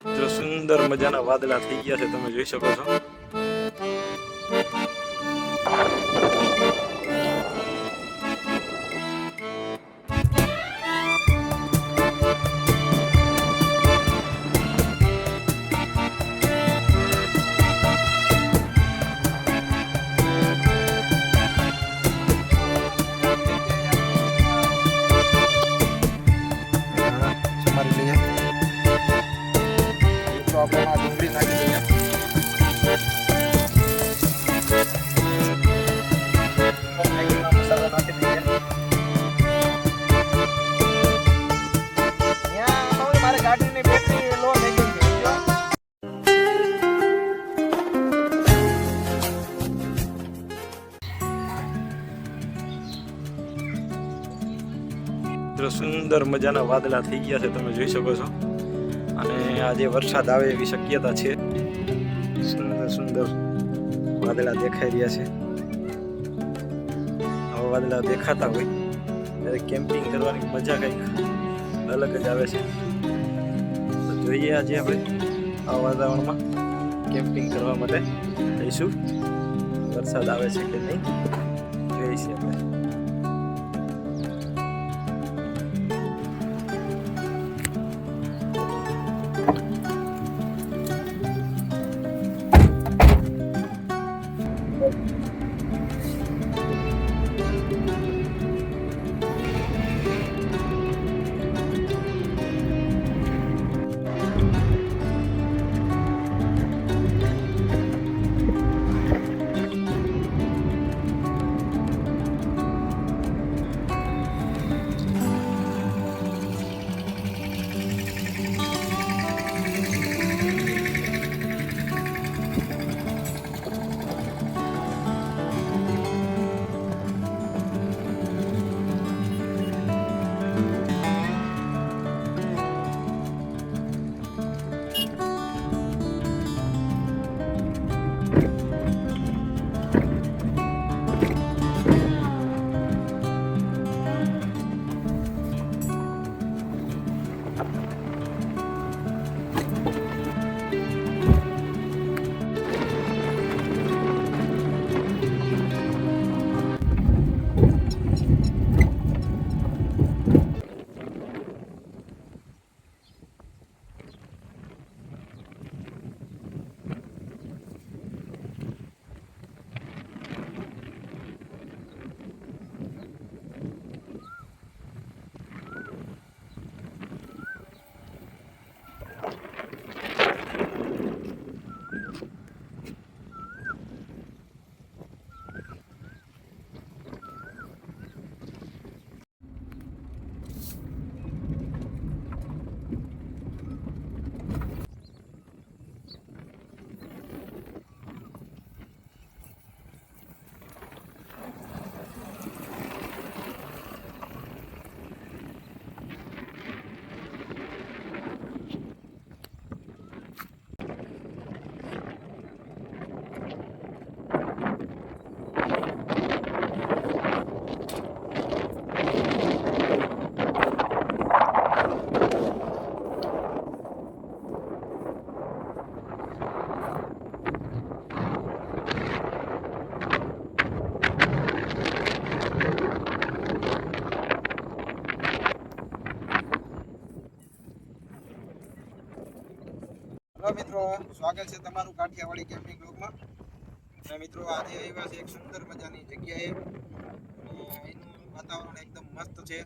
જો સુંદર મજાના વાદળા થઈ ગયા છે, તમે જોઈ શકો છો. સમારી લઈએ તો આપણે આ ડુંગળી નાખી દઈએ. મેગીનો મસાલો નાખી દઈએ. ત્યાં મારે ગાડીની બેટરી લો થઈ ગઈ છે. સુંદર મજાના વાદળા થઈ ગયા છે, તમે જોઈ શકો છો. અને આજે વરસાદ આવે એવી શક્યતા છે. સુંદર સુંદર વાદળા દેખાઈ રહ્યા છે. આવા વાદળા દેખાતા હોય ત્યારે કેમ્પિંગ કરવાની મજા કંઈક અલગ જ આવે છે. તો જોઈએ આજે આપણે આ વાતાવરણમાં કેમ્પિંગ કરવા માટે જઈશું. વરસાદ આવે છે કે નહીં જોઈશું આપણે. હેલો મિત્રો, સ્વાગત છે તમારું કાઠિયાવાડી કેમ્પિંગ બ્લોગમાં. અને મિત્રો આજે આવ્યા છે એક સુંદર મજાની જગ્યાએ. એનું વાતાવરણ એકદમ મસ્ત છે.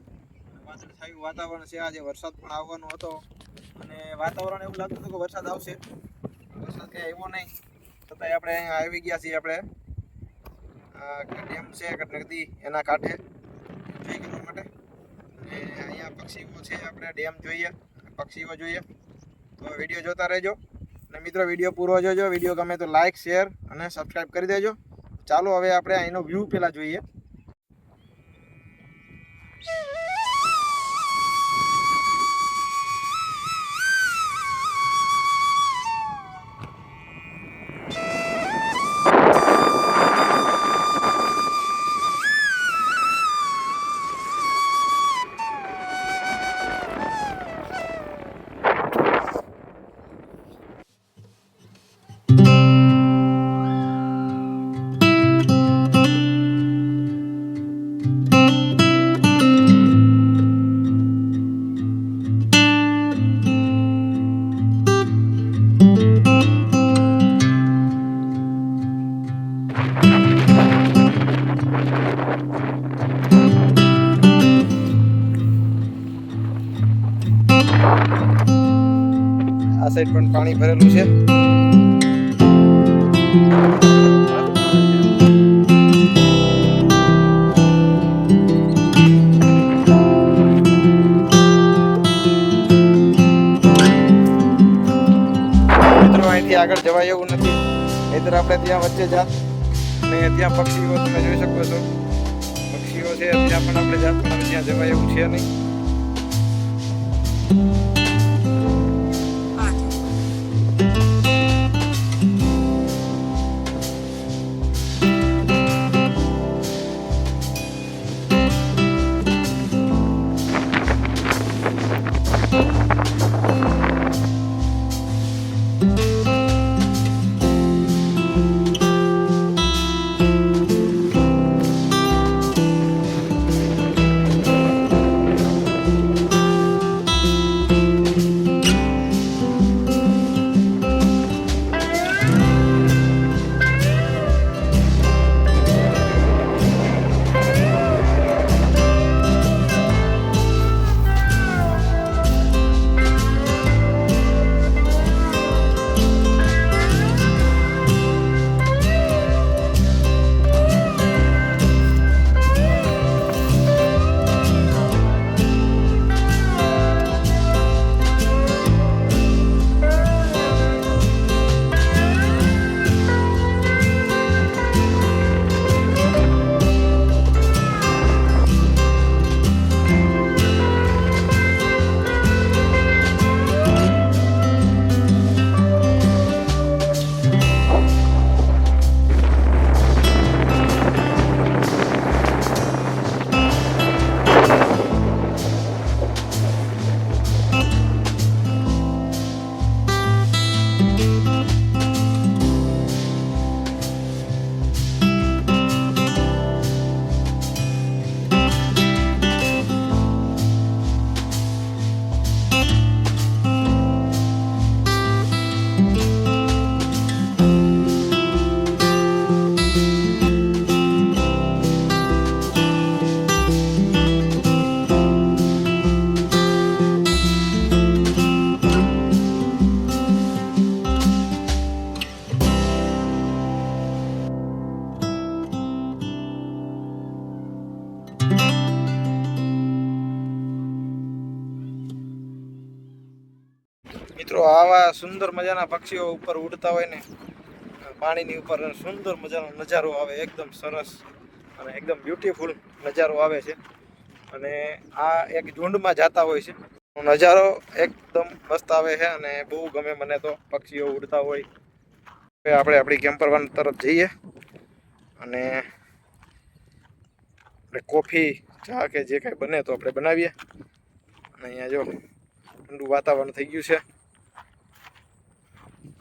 વાદળછાયું વાતાવરણ છે. આજે વરસાદ પણ આવવાનો હતો અને વાતાવરણ એવું લાગતું હતું કે વરસાદ આવશે. વરસાદ કંઈ આવ્યો નહીં, છતાંય આપણે અહીંયા આવી ગયા છીએ. આપણે ડેમ છે નદી એના કાંઠે એન્જોય કરવા માટે. અને અહીંયા પક્ષીઓ છે, આપણે ડેમ જોઈએ, પક્ષીઓ જોઈએ. તો વિડીયો જોતા રહેજો. અને મિત્રો વિડીયો પૂરો જોજો. વિડીયો ગમે તો લાઇક, શેર અને સબસ્ક્રાઈબ કરી દેજો. ચાલો હવે આપણે અહીંનો વ્યૂ પહેલાં જોઈએ. આ સાઈડ પણ પાણી ભરેલું છે. મિત્રો અહીંથી આગળ જવાય એવું નથી, નહીતર આપણે ત્યાં વચ્ચે જાત ને ત્યાં પક્ષીઓ તમે જોઈ શકો છો. પક્ષીઓ છે ત્યાં પણ આપણે જાત, પણ ત્યાં જવાય એવું છે નહીં. મિત્રો આવા સુંદર મજાના પક્ષીઓ ઉપર ઉડતા હોય ને, પાણીની ઉપર સુંદર મજાનો નજારો આવે, એકદમ સરસ અને એકદમ બ્યુટીફુલ નજારો આવે છે. અને આ એક ઝુંડમાં જતા હોય છે, નજારો એકદમ મસ્ત આવે છે અને બહુ ગમે મને તો પક્ષીઓ ઉડતા હોય. હવે આપણે આપણી કેમ્પર વાન તરફ જઈએ અને આપણે કોફી ચા કે જે કાંઈ બને તો આપણે બનાવીએ. અને અહીંયા જો ઠંડુ વાતાવરણ થઈ ગયું છે.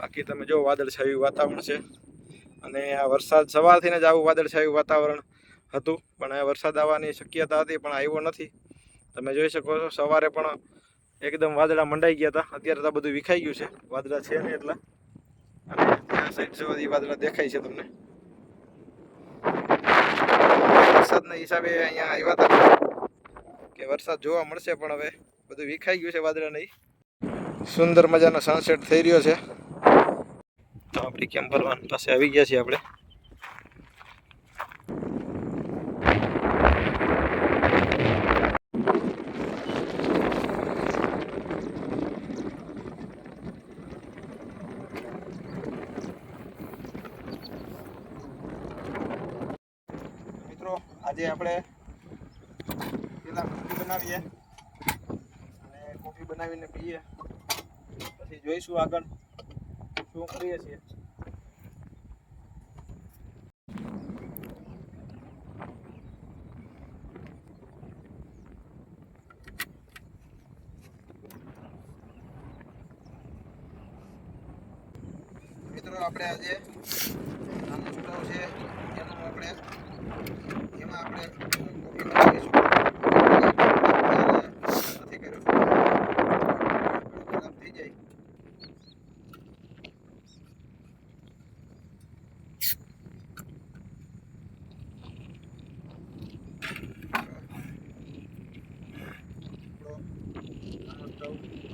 બાકી તમે જો વાદળછાયું વાતાવરણ છે અને આ વરસાદ સવારથી જ આવું વાદળછાયું વાતાવરણ હતું, પણ આ વરસાદ આવવાની શક્યતા હતી પણ આવ્યો નથી. તમે જોઈ શકો છો સવારે પણ એકદમ વાદળા મંડાઈ ગયા હતા, અત્યારે તો બધું વિખાઈ ગયું છે, વાદળા છે ને એટલા. અને આ સાઈડ સુધી વાદળા દેખાય છે તમને. વરસાદના હિસાબે અહીંયા આવ્યા હતા કે વરસાદ જોવા મળશે, પણ હવે બધું વિખાઈ ગયું છે વાદળા નહીં. સુંદર મજાનો સનસેટ થઈ રહ્યો છે. તો આપણી કેમ્પર વાન પાસે આવી ગયા છીએ આપણે. મિત્રો આજે આપણે પેલા કોફી બનાવીએ અને કોફી બનાવીને પીએ, પછી જોઈશું આગળ શું કરીએ છીએ. મિત્રો આપણે આજે નાનો છોટાઓ છે એમાં આપણે કોફી બનાવીશું. નથી કર્યું ખરાબ થઈ જાય.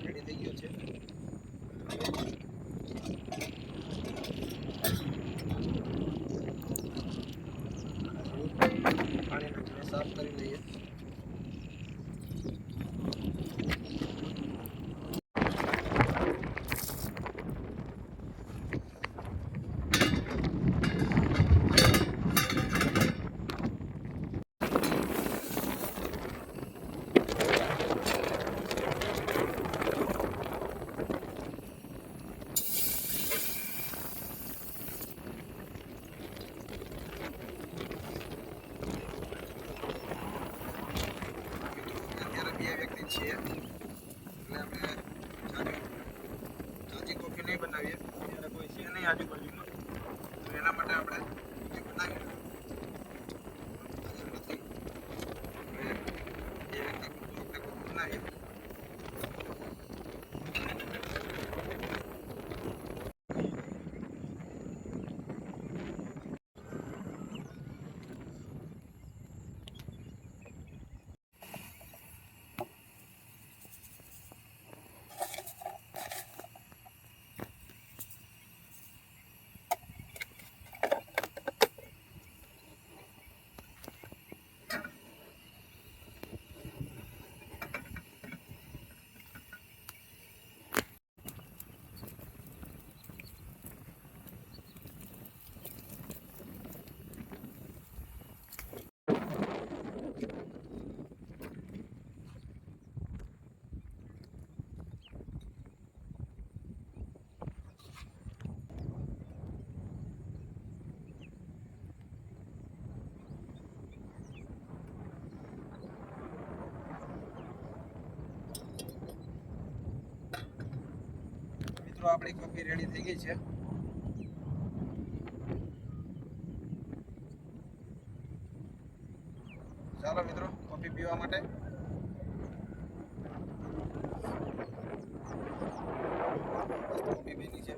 રેડી થઈ ગયો છે. હવે નહીં બનાવીએ, અત્યારે કોઈ છે નહીં આજુબાજુમાં, તો એના માટે આપણે વિડીયો બનાવી નથી. એ રીતે બનાવીએ. મિત્રો આપણી કોફી રેડી થઈ ગઈ છે. ચાલો મિત્રો કોફી પીવા માટે. કોફી પીની છે.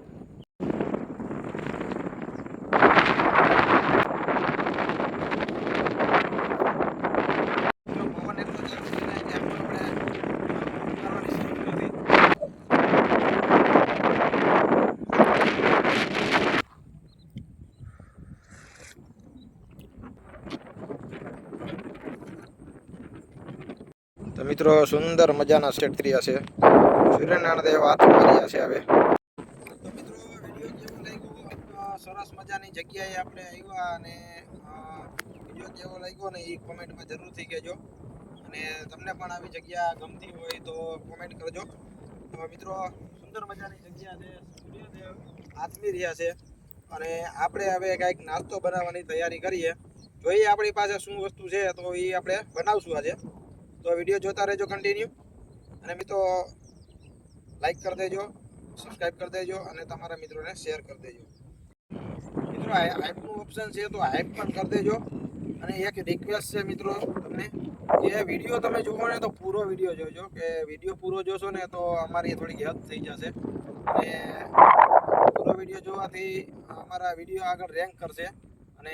પવન એટલો ચાલુ છે ને કે આપણે કરવાની જરૂર નથી. તો મિત્રો સુંદર મજાના સેટ કર્યા છે. સૂર્યનારાયણ દેવ હાથ માર્યા છે હવે. તો મિત્રો વિડીયો કેવો લાગ્યો? સરસ મજાની જગ્યાએ આપણે આવ્યા અને વિડીયો કેવો લાગ્યો ને એ કોમેન્ટમાં જરૂરથી કહેજો. અને તમને પણ આવી જગ્યા ગમતી હોય તો કોમેન્ટ કરજો. તો મિત્રો સુંદર મજાની જગ્યા છે. સૂર્યદેવ આથમી રહ્યા છે અને આપણે હવે કંઈક નાસ્તો બનાવવાની તૈયારી કરીએ. જોઈએ આપણી પાસે શું વસ્તુ છે તો એ આપણે બનાવશું આજે. તો વિડીયો જોતા રહેજો કન્ટિન્યુ. અને મિત્રો લાઈક કરી દેજો, સબસ્ક્રાઈબ કરી દેજો અને તમારા મિત્રોને શેર કરી દેજો. મિત્રો હાઈપનું ઓપ્શન છે તો હાઈપ પણ કરી દેજો. અને એક રિક્વેસ્ટ છે મિત્રો તમને કે વિડીયો તમે જોવો ને તો પૂરો વિડીયો જોજો, કે વિડીયો પૂરો જોશો ને તો અમારી થોડીક હેલ્પ થઈ જશે. અને પૂરો વિડીયો જોવાથી અમારા વિડીયો આગળ રેન્ક કરશે. અને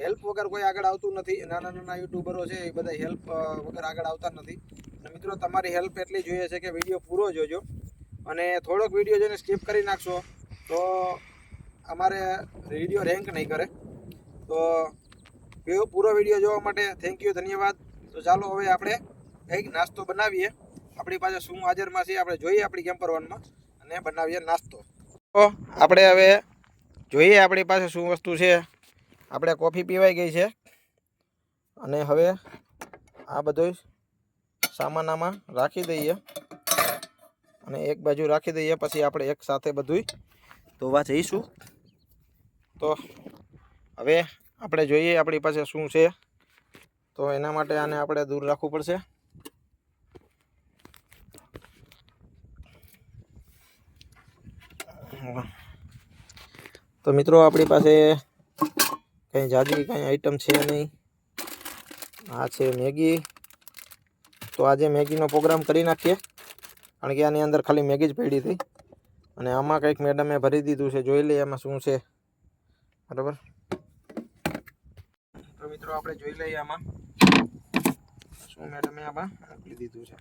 હેલ્પ વગર કોઈ આગળ આવતું નથી. નાના નાના યુટ્યુબરો છે એ બધા હેલ્પ વગર આગળ આવતા નથી. અને મિત્રો તમારી હેલ્પ એટલી જોઈએ છે કે વિડીયો પૂરો જોજો. અને થોડોક વિડીયો જોઈને સ્કીપ કરી નાખશો તો અમારે વિડીયો રેન્ક નહીં કરે. તો પૂરો વિડીયો જોવા માટે થેન્ક યુ, ધન્યવાદ. તો ચાલો હવે આપણે કંઈક નાસ્તો બનાવીએ. આપણી પાસે શું હાજરમાં છે આપણે જોઈએ આપણી કેમ્પર વનમાં અને બનાવીએ નાસ્તો. તો આપણે હવે જોઈએ આપણી પાસે શું વસ્તુ છે. આપણે કોફી પીવાઈ ગઈ છે અને હવે આ બધું સામાન આમાં રાખી દઈએ અને એક બાજુ રાખી દઈએ. પછી આપણે એક સાથે બધું ધોવા જઈશું. તો હવે આપણે જોઈએ આપણી પાસે શું છે. તો એના માટે આને આપણે દૂર રાખવું પડશે. તો મિત્રો આપણી પાસે કંઈ જાજી કંઈ આઈટમ છે નહીં. આ છે મેગી. તો આજે મેગીનો પ્રોગ્રામ કરી નાખીએ, કારણ કે આની અંદર ખાલી મેગી જ પડી હતી. અને આમાં કંઈક મેડમે ભરી દીધું છે, જોઈ લઈએ એમાં શું છે. બરાબર. તો મિત્રો આપણે જોઈ લઈએ આમાં શું મેડમે આમાં મોકલી દીધું છે.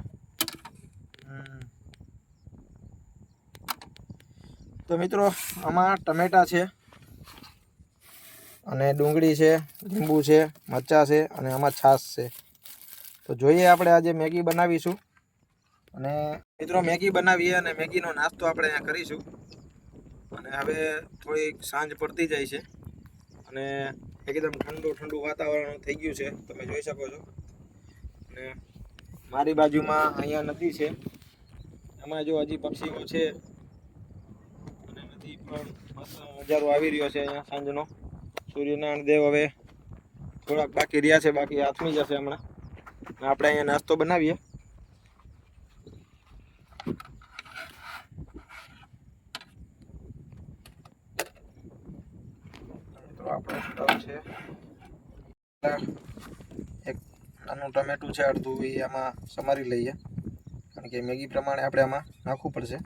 તો મિત્રો આમાં ટમેટા છે અને ડુંગળી છે, લીંબુ છે, મરચાં છે અને આમાં છાશ છે. તો જોઈએ આપણે આજે મેગી બનાવીશું. અને મિત્રો મેગી બનાવીએ અને મેગીનો નાસ્તો આપણે અહીંયા કરીશું. અને હવે થોડીક સાંજ પડતી જાય છે અને એકદમ ઠંડુ ઠંડુ વાતાવરણ થઈ ગયું છે, તમે જોઈ શકો છો. અને મારી બાજુમાં અહીંયા નદી છે, એમાં જો હજી પક્ષીઓ છે અને નદી પણ મસ્ત નજારો આવી રહ્યો છે અહીંયા સાંજનો. સૂર્યનારાયણ દેવ હવે થોડાક બાકી રહ્યા છે, બાકી હાથમી જશે હમણાં. આપણે અહીંયા નાસ્તો બનાવીએ. આપણે સ્ટવ છે, એક નાનું ટમેટું છે અડધું, એ આમાં સમારી લઈએ, કારણ કે મેગી પ્રમાણે આપણે આમાં નાખવું પડશે.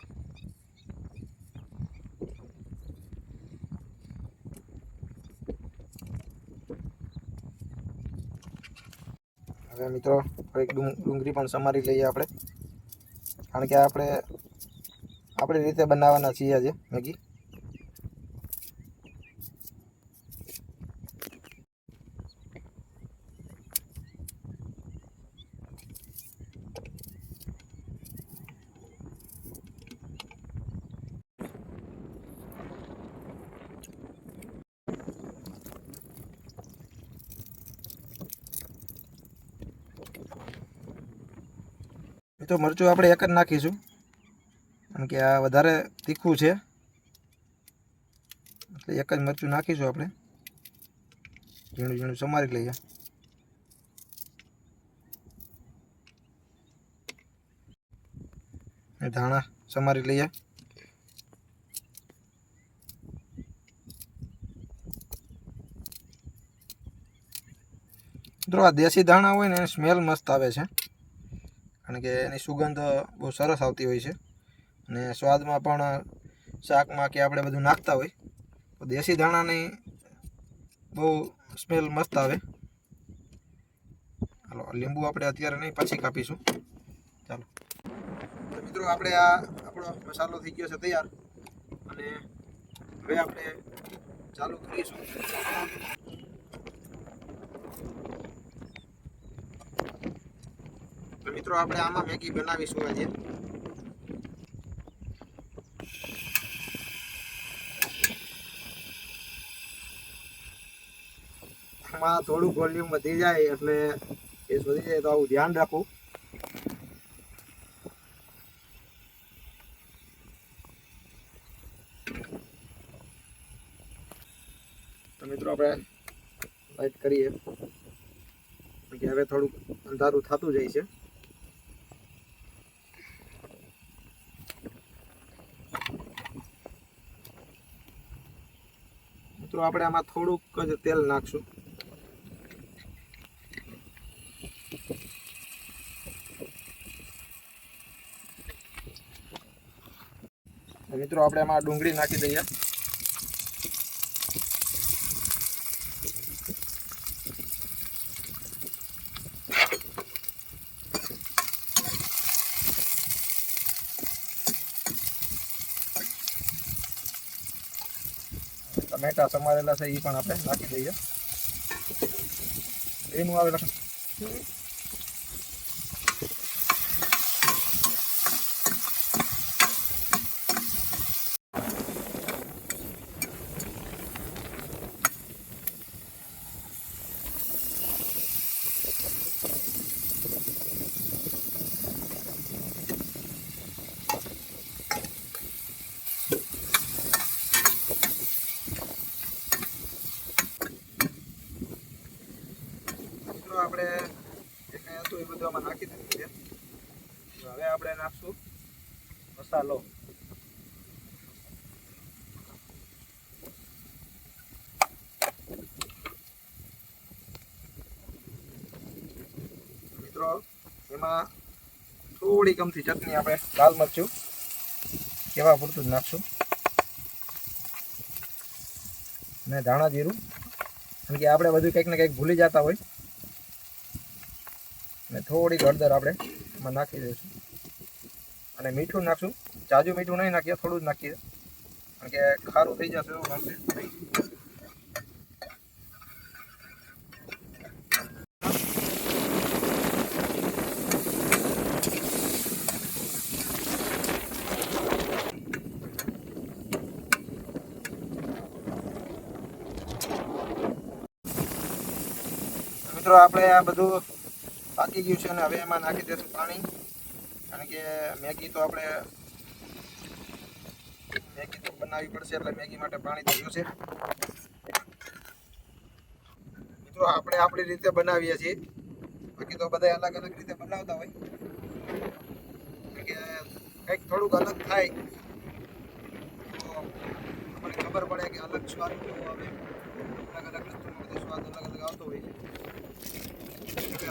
હવે મિત્રો એક ડુંગળી પણ સમારી લઈએ આપણે, કારણ કે આપણે આપણી રીતે બનાવવાના છીએ આજે મેગી. તો મરચું આપણે એક જ નાખીશું, કારણ કે આ વધારે તીખું છે, એટલે એક જ મરચું નાખીશું આપણે. ઝીણું ઝીણું સમારી લઈએ. ધાણા સમારી લઈએ. મિત્રો આ દેશી ધાણા હોય ને સ્મેલ મસ્ત આવે છે, કારણ કે એની સુગંધ બહુ સરસ આવતી હોય છે, અને સ્વાદમાં પણ શાકમાં કે આપણે બધું નાખતા હોય તો દેશી ધાણાની બહુ સ્મેલ મસ્ત આવે. ચાલો લીંબુ આપણે અત્યારે નહીં, પછી કાપીશું. ચાલો તો મિત્રો આપણે આપણો મસાલો થઈ ગયો છે તૈયાર, અને હવે આપણે ચાલુ કરીશું. તો મિત્રો આપણે આમાં મેગી બનાવીશું આજે. આમાં થોડુંક વોલ્યુમ વધી જાય, એટલે એ વધી જાય તો આવું ધ્યાન રાખવું. તો મિત્રો આપણે લાઈટ કરીએ, કે હવે થોડુંક અંધારું થતું જાય છે. મિત્રો આપણે આમાં થોડુંક જ તેલ નાખશું. મિત્રો આપણે આમાં ડુંગળી નાખી દઈએ. ટમેટા સમારેલા છે એ પણ આપણે નાખી દઈએ. એનું આવે લખન. આપણે જે કંઈ હતું એ બધું આમાં નાખી દીધું છે. હવે આપણે નાખશું મસાલો. મિત્રો એમાં થોડી કમથી ચટણી, આપણે લાલ મરચું કેવા પૂરતું જ નાખશું, અને ધાણા જીરું, કારણ કે આપણે બધું કંઈક ને કંઈક ભૂલી જતા હોય. અને થોડીક હળદર આપણે એમાં નાખી દઈશું, અને મીઠું નાખશું. જાજુ મીઠું નહીં નાખીએ, થોડું જ નાખીએ, કારણ કે ખારું થઈ જશે એવું લાગશે. મિત્રો આપણે આ બધું પાકી ગયું છે, અને હવે એમાં નાખી દઈશું પાણી, કારણ કે મેગી તો બનાવવી પડશે, એટલે મેગી માટે પાણી તો જોઈશે. મિત્રો આપણે આપણી રીતે બનાવીએ છીએ, બાકી તો બધા અલગ અલગ રીતે બનાવતા હોય, કારણ કે કંઈક થોડુંક અલગ થાય તો આપણને ખબર પડે કે અલગ સ્વાદ કેવો આવે, અલગ અલગ વસ્તુમાં બધો સ્વાદ અલગ અલગ આવતો હોય છે. હવે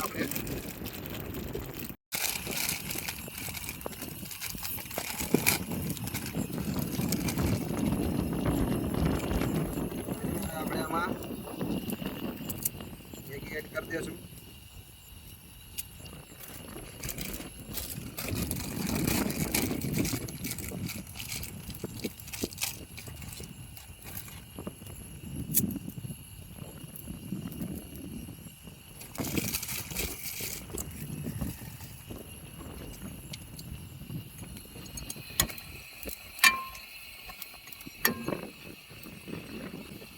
આપણે આમાં મેગી એડ કરી દઈશું.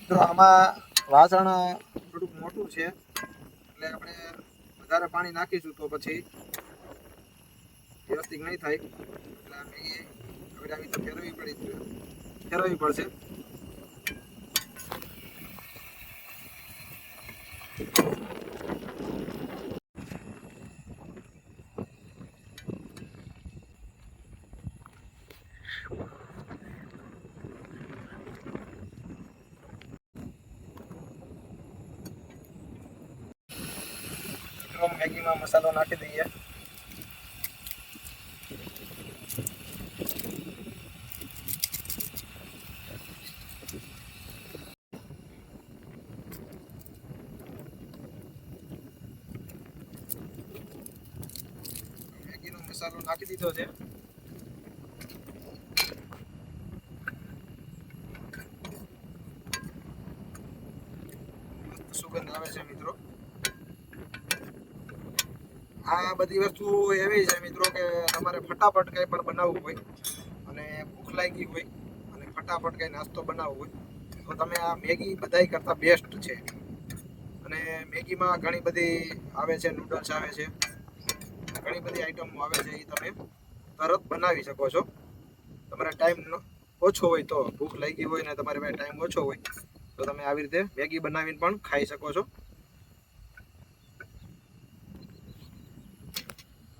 તો આમાં વાસણ થોડુંક મોટું છે એટલે આપણે વધારે પાણી નાખીશું તો પછી વ્યવસ્થિત નહીં થાય, એટલે મેગી હવે આવી રીતે ફેરવવી પડશે. મેગીમાં મસાલો નાખી દઈએ. મેગીનો મસાલો નાખી દીધો છે. સુગંધ આવે છે મિત્રો. આ બધી વસ્તુ એવી છે મિત્રો કે તમારે ફટાફટ કંઈ પણ બનાવવું હોય અને ભૂખ લાગી હોય અને ફટાફટ કંઈ નાસ્તો બનાવવો હોય તો તમે આ મેગી બધાય કરતાં બેસ્ટ છે. અને મેગીમાં ઘણી બધી આવે છે, નૂડલ્સ આવે છે, ઘણી બધી આઈટમો આવે છે, એ તમે તરત બનાવી શકો છો. તમારે ટાઈમ ઓછો હોય તો, ભૂખ લાગી હોય ને તમારે પાસે ટાઈમ ઓછો હોય તો તમે આવી રીતે મેગી બનાવીને પણ ખાઈ શકો છો.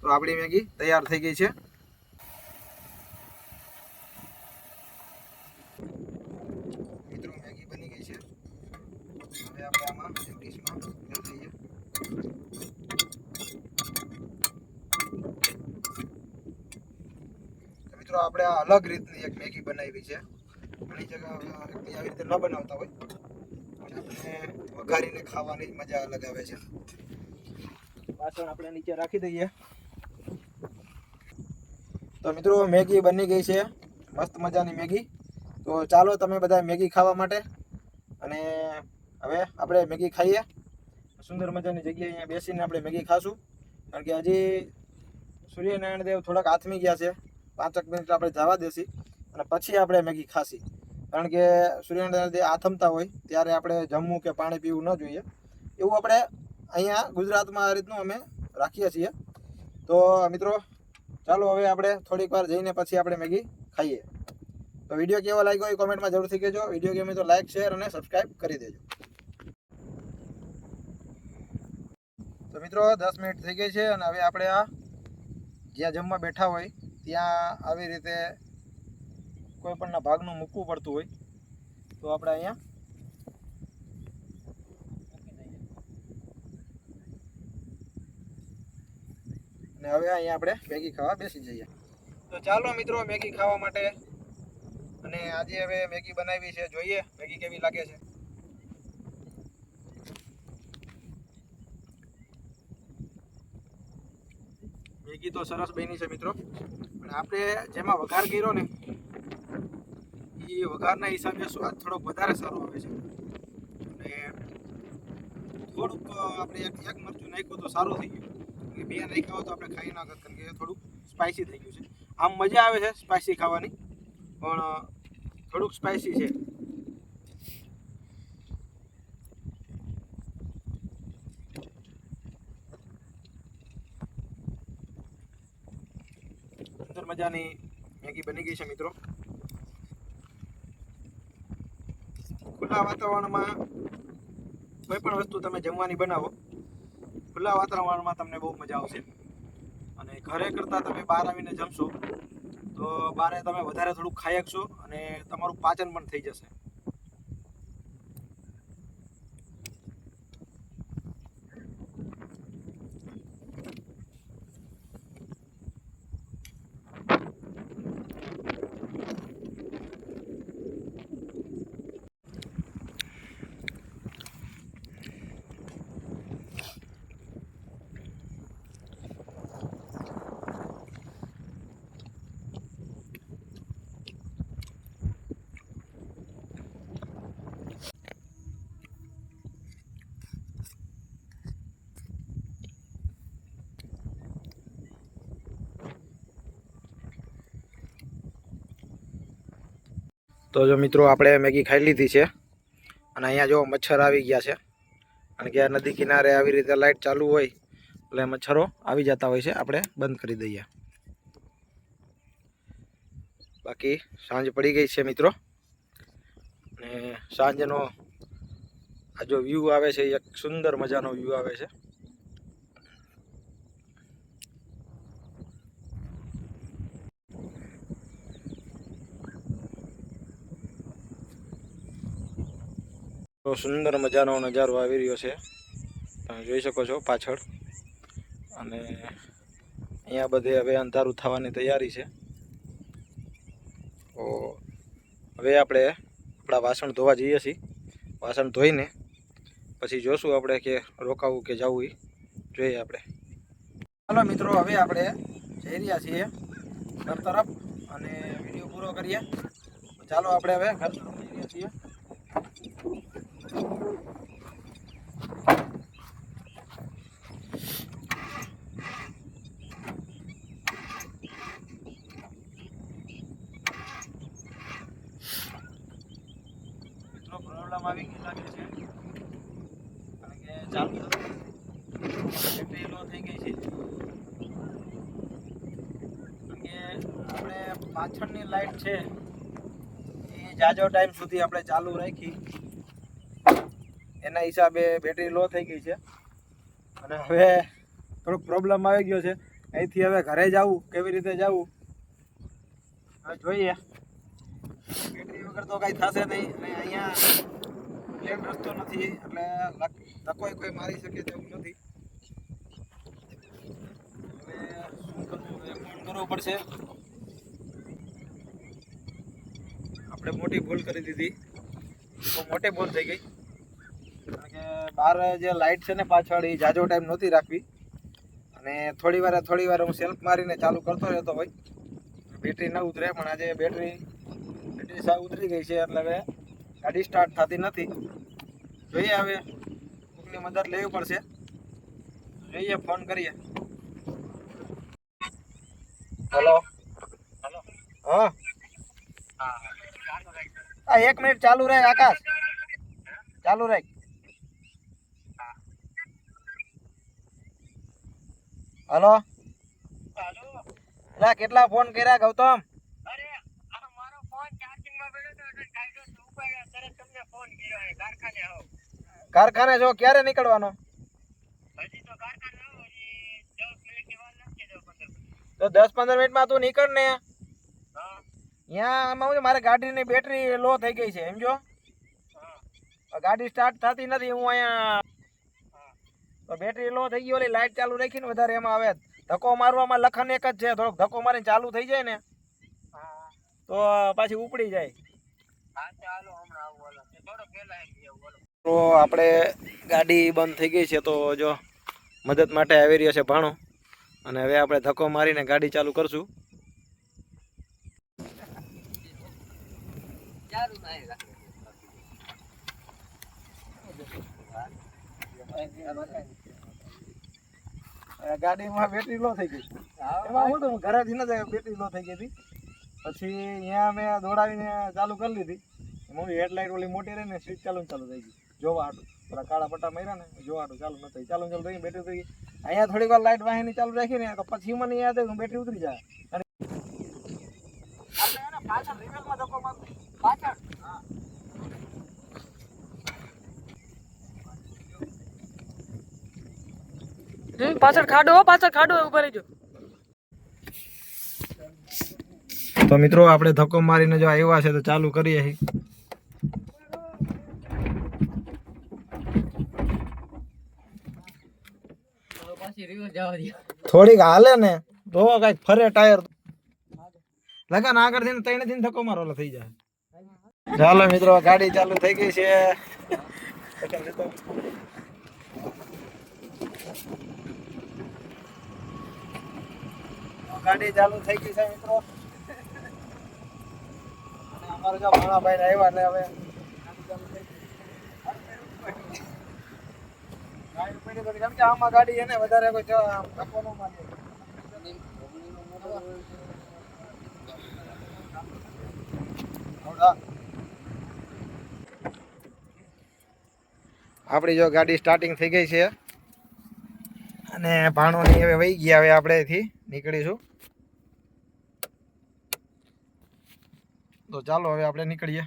તો આપણી મેગી તૈયાર થઈ ગઈ છે. મિત્રો મેગી બની ગઈ છે. હવે આપણે આમાં ડીશમાં લઈ લઈએ. મિત્રો આપણે આ અલગ રીતની એક મેગી બનાવી છે. ઘણી જગ્યા આવી રીતે ન બનાવતા હોય અને આપણે વઘારીને ખાવાની મજા અલગ આવે છે. વાસણ આપણે નીચે રાખી દઈએ. તો મિત્રો મેગી બની ગઈ છે, મસ્ત મજાની મેગી. તો ચાલો તમે બધા મેગી ખાવા માટે. અને હવે આપણે મેગી ખાઈએ. સુંદર મજાની જગ્યાએ અહીંયા બેસીને આપણે મેગી ખાશું, કારણ કે હજી સૂર્યનારાયણ દેવ થોડાક આથમી ગયા છે. 5 મિનિટ આપણે જવા દેશી અને પછી આપણે મેગી ખાશી, કારણ કે સૂર્યનારાયણ દેવ આથમતા હોય ત્યારે આપણે જમવું કે પાણી પીવું ન જોઈએ. એવું આપણે અહીંયા ગુજરાતમાં આ રીતનું અમે રાખીએ છીએ. તો મિત્રો ચાલો હવે આપણે થોડીક વાર જઈને પછી આપણે મેગી ખાઈએ. તો વિડીયો કેવો લાગ્યો એ કોમેન્ટમાં જરૂરથી કહેજો. વિડીયો ગમે તો લાઈક, શેર અને સબસ્ક્રાઈબ કરી દેજો. તો મિત્રો 10 મિનિટ થઈ ગઈ છે અને હવે આપણે આ જ્યાં જમવા બેઠા હોય ત્યાં આવી રીતે કોઈ પણના ભાગનું મૂકવું પડતું હોય તો આપણે અહીંયા અને હવે અહીંયા આપણે મેગી ખાવા બેસી જઈએ. તો ચાલો મિત્રો મેગી ખાવા માટે. અને આજે હવે મેગી બનાવી છે, જોઈએ મેગી કેવી લાગે છે. મેગી તો સરસ બની છે મિત્રો. અને આપણે જેમાં વઘાર કર્યો ને એ વઘારના હિસાબે સ્વાદ થોડોક વધારે સારો આવે છે. અને થોડુંક આપણે એક મરચું નાખ્યું તો સારું થઈ ગયું. એટલે 2 નાખ્યા હોય તો આપણે ખાઈ ના કરત, કારણ કે થોડુંક સ્પાઇસી થઈ ગયું છે. આમ મજા આવે છે સ્પાઇસી ખાવાની, પણ થોડુંક સ્પાઇસી છે. સુંદર મજાની મેગી બની ગઈ છે મિત્રો. ખુલ્લા વાતાવરણમાં કોઈ પણ વસ્તુ તમે જમવાની બનાવો, ખુલ્લા વાતાવરણમાં તમને બહુ મજા આવશે. અને ઘરે કરતાં તમે બહાર આવીને જમશો તો બહાર તમે વધારે થોડુંક ખાઈ શકશો અને તમારું પાચન પણ થઈ જશે. તો જો મિત્રો આપણે મેગી ખાઈ લીધી છે અને અહીંયા જો મચ્છર આવી ગયા છે, કારણ કે આ નદી કિનારે આવી રીતે લાઇટ ચાલુ હોય એટલે મચ્છરો આવી જતા હોય છે. આપણે બંધ કરી દઈએ. બાકી સાંજ પડી ગઈ છે મિત્રો, અને સાંજનો આ જો વ્યૂ આવે છે એક સુંદર મજાનો વ્યૂ આવે છે. તો સુંદર મજાનો નજારો આવી રહ્યો છે, તમે જોઈ શકો છો પાછળ. અને અહીંયા બધે હવે અંધારું થવાની તૈયારી છે. તો હવે આપણે આપણા વાસણ ધોવા જઈએ છીએ. વાસણ ધોઈને પછી જોશું આપણે કે રોકાવું કે જવું એ જોઈએ આપણે. ચાલો મિત્રો, હવે આપણે જઈ રહ્યા છીએ ઘર તરફ અને વિડીયો પૂરો કરીએ. ચાલો આપણે હવે ઘર તરફ જઈ રહ્યા છીએ. પ્રોબ્લેમ આવી ગઈ લાગે છે, કારણ કે ચાલુ બેટરી લો થઈ ગઈ છે. કારણ કે આપણે પાછળની લાઈટ છે એ જાજો ટાઈમ સુધી આપણે ચાલુ રાખી, એના હિસાબે બેટરી લો થઈ ગઈ છે. અને હવે થોડોક પ્રોબ્લેમ આવી ગયો છે. અહીંથી હવે ઘરે જવું કેવી રીતે જવું હવે જોઈએ. બેટરી વગર તો કાંઈ થશે નહીં, અને અહીંયા પ્લેન રસ્તો નથી એટલે ધક્કો કોઈ મારી શકે તેવું નથી. હવે શું કરવું, ફોન કરવો પડશે. આપણે મોટી ભૂલ કરી દીધી, તો મોટી ભૂલ થઈ ગઈ, કારણ કે બહાર જે લાઇટ છે ને પાછળ એ જાજો ટાઈમ નહોતી રાખવી, અને થોડી વાર હું સેલ્ફ મારીને ચાલુ કરતો રહેતો હોય, બેટરી ન ઉતરે. પણ આજે બેટરી સાવ ઉતરી ગઈ છે, એટલે હવે ગાડી સ્ટાર્ટ થતી નથી. જોઈએ હવે કોઈની મદદ લેવી પડશે. જોઈએ, ફોન કરીએ. હેલો. હા, 1 મિનિટ ચાલુ રહે આકાશ, ચાલુ રાખ. હલો, એટલે કેટલા ફોન કર્યા ગૌતમ? કારખાને જો, ક્યારે નીકળવાનો? તો 10-15 મિનિટમાં તું નીકળ ને. અહીંયા મારે ગાડીની બેટરી લો થઈ ગઈ છે, સમજો. ગાડી સ્ટાર્ટ થતી નથી. હું અહીંયા તો બેટરી લો થઈ ગઈ, ઓલી લાઈટ ચાલુ રાખીને વધારે એમાં આવે ધક્કો મારવામાં લખન એક જ છે. થોડોક ધક્કો મારીને ચાલુ થઈ જાય ને તો પાછી ઉપડી જાય. તો આપણે ગાડી બંધ થઈ ગઈ છે, તો જો મદદ માટે આવી રહ્યો છે ભાણો, અને હવે આપણે ધક્કો મારીને ગાડી ચાલુ કરશું. ગાડીમાં બેટરી લો થઈ ગઈ. એમાં હું તો ઘરેથી નથી, બેટરી લો થઈ ગઈ હતી. પછી અહીંયા મેં દોડાવીને ચાલુ કરી લીધી. મમ્મી હેડલાઇટ ઓલી મોટી રહી ને સ્વિચ ચાલુ થઈ ગઈ. જોવા હાટું પેલા કાળા પટ્ટા માર્યા ને જોવા હાટું ચાલુ ન થઈ. ચાલુ થઈ બેટરી ઉતરી ગઈ. અહીંયા થોડીક વાર લાઇટ વાહીની ચાલુ રાખીને તો પછી મને યાદ આવ્યું બેટરી ઉતરી જાય. પાછળ રિવર્સમાં ધક્કો મારું, પાછળ. હા, પાછળ ખાડો ઉભા રહેજો. તો મિત્રો આપણે ધક્કો મારીને જો આવ્યા છે તો ચાલુ કરીએ. થોડીક હાલે ને તો કઈક ફરે ટાયર લગન આગળ થઈને 3 ધક્કો મારો થઈ જાય. ચાલો મિત્રો, ગાડી ચાલુ થઈ ગઈ છે. ગાડી ચાલુ થઈ ગઈ છે મિત્રો, અને અમારે જો ભાણાભાઈ આવ્યા એટલે હવે ગાડી પડી ગઈ. કેમ કે આમાં ગાડી એને વધારે કોઈ ધક્કો ન મારે. આપણી જો ગાડી સ્ટાર્ટિંગ થઈ ગઈ છે અને ભાણોની હવે વહી ગયા. હવે આપણે અહીંથી નીકળીશું. તો ચાલો હવે આપણે નીકળીએ.